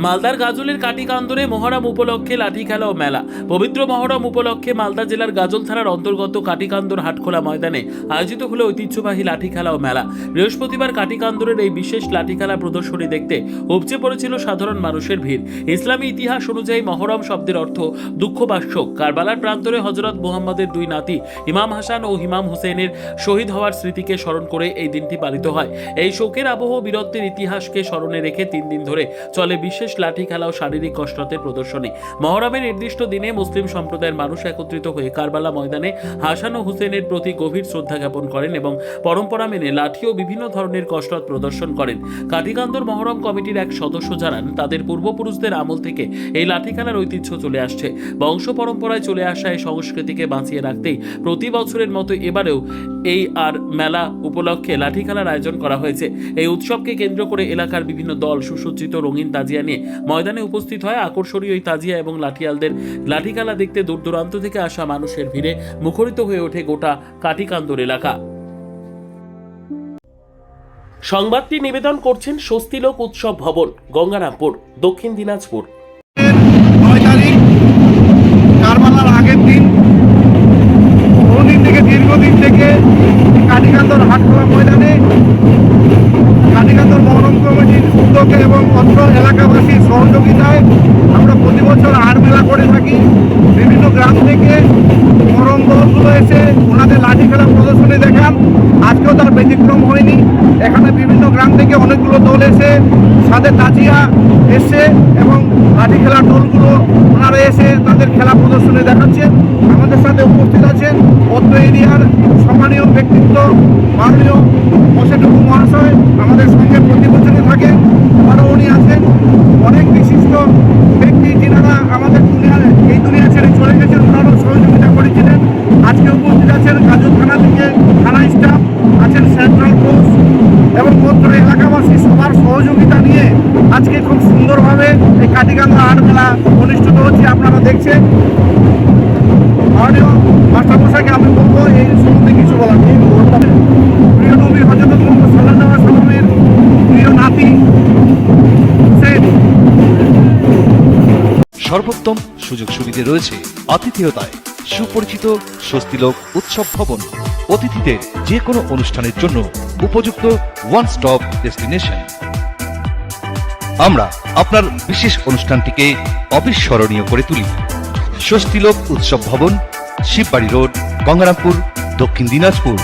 মালদার গাজলের কাটিকান্দরে মহরম উপলক্ষে লাঠি খেলা ও মেলা। পবিত্র মহরম উপলক্ষে মালদা জেলার গাজল থানার অন্তর্গত কাটিকান্দর হাটখোলা ময়দানে আয়োজিত হলো ঐতিহ্যবাহী লাঠি খেলা ও মেলা। বৃহস্পতিবার কাটিকান্দরের এই বিশেষ লাঠি খেলা প্রদর্শনী দেখতে উপচে পড়েছিল সাধারণ মানুষের ভিড়। ইসলামী ইতিহাস অনুযায়ী মহরম শব্দের অর্থ দুঃখ বা শোক। কারবালার প্রান্তরে হযরত মুহাম্মদের দুই নাতি ইমাম হাসান ও ইমাম হুসেনের শহীদ হওয়ার স্মৃতিকে স্মরণ করে এই দিনটি পালিত হয়। এই শোকের আবহ বীরত্বের ইতিহাসকে স্মরণে রেখে 3 দিন ধরে চলে বিশেষ লাঠি খেলা ও শারীরিক কসরতের প্রদর্শনী। মহরমের নির্দিষ্ট দিনে মুসলিম সম্প্রদায়ের মানুষ একত্রিত হয়ে কারবালা ময়দানে হাসান ও হুসেনের প্রতি গভীর শ্রদ্ধা জ্ঞাপন করেন এবং পরম্পরা মেনে লাঠি ও বিভিন্ন ধরনের কসরত প্রদর্শন করেন। কাটিকান্দর মহরম কমিটির এক সদস্য জানান, তাদের পূর্বপুরুষদের আমল থেকে এই লাঠি খেলার ঐতিহ্য চলে আসছে। বংশ পরম্পরায় চলে আসা এই সংস্কৃতিকে বাঁচিয়ে রাখতেই প্রতি বছরের মতো এবারেও এই আর মেলা উপলক্ষে লাঠি খেলার আয়োজন করা হয়েছে। এই উৎসবকে কেন্দ্র করে এলাকার বিভিন্ন দল সুসজ্জিত রঙিন তাজিয়া নিয়ে ময়দানে উপস্থিত হয়। আকর্ষণীয় এই তাজিয়া এবং লাঠিয়ালদের লাঠি খেলা দেখতে দূর দূরান্ত থেকে আসা মানুষের ভিড়ে মুখরিত হয়ে ওঠে গোটা কাটিকান্দর এলাকা। সংবাদটি নিবেদন করছেন স্বস্তিলোক উৎসব ভবন, গঙ্গারামপুর, দক্ষিণ দিনাজপুর। 9 তারিখ কারবালার আগের দিন, বহুদিন থেকে দীর্ঘদিন থেকে কাটিকান্দর হাটখোলা ময়দানে কাটিকান্দর মহরম কমিটির উদ্যোগে এবং অত্র এলাকাবাসীর সহযোগিতায় আমরা প্রতি বছর হাট মেলা করে থাকি। বিভিন্ন গ্রাম থেকে মহরম দলগুলো এসে ওনাদের লাঠি খেলা প্রদর্শনী দেখান। আজকেও তার ব্যতিক্রম হয়নি। এখানে বিভিন্ন গ্রাম থেকে অনেকগুলো দল এসে সাথে তাজিয়া এসে এবং লাঠি খেলার দলগুলো ওনারা এসে তাদের খেলা প্রদর্শনী দেখাচ্ছেন। আমাদের সাথে উপস্থিত আছেন অত্র এরিয়ার সম্মানীয় ব্যক্তিত্ব মাননীয় মোশেটুকু মহাশয়, আমাদের সঙ্গে প্রতি বছরই থাকেন। আরও উনি আছেন অনেক বিশিষ্ট ব্যক্তি যিনারা আমাদের এই দুনিয়া ছেড়ে চলে গেছেন, ওনারাও সহযোগিতা করেছিলেন। আজকে উপস্থিত আছেন গাজল থানা থেকে থানা স্টাফ আছেন, সেন্ট্রাল ফোর্স এবং অত্র এলাকাবাসী সবার সহযোগিতা নিয়ে আজকে খুব সুন্দরভাবে এই কাটিকান্দা হাট মেলা অনুষ্ঠিত হচ্ছে। আপনারা দেখছেন। মাননীয় মাস্টারমশাইকে আমি বলবো এই সম্বন্ধে কিছু বলার। প্রিয় নবী হযরত মুহাম্মদ সাল্লাল্লাহু আলাইহি ওয়াসাল্লামের প্রিয় নাতি হুসেন। সর্বোত্তম সুযোগ সুবিধে রয়েছে আতিথেয়তায় সুপরিচিত স্বস্তিলোক উৎসব ভবন। অতিথিদের যে কোনো অনুষ্ঠানের জন্য উপযুক্ত ওয়ান স্টপ ডেস্টিনেশন। আমরা আপনার বিশেষ অনুষ্ঠানটিকে অবিস্মরণীয় করে তুলি। স্বস্তিলোক উৎসব ভবন, শিববাড়ি রোড, গঙ্গারামপুর, দক্ষিণ দিনাজপুর।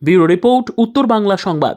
ব্যুরো রিপোর্ট, উত্তর বাংলা সংবাদ।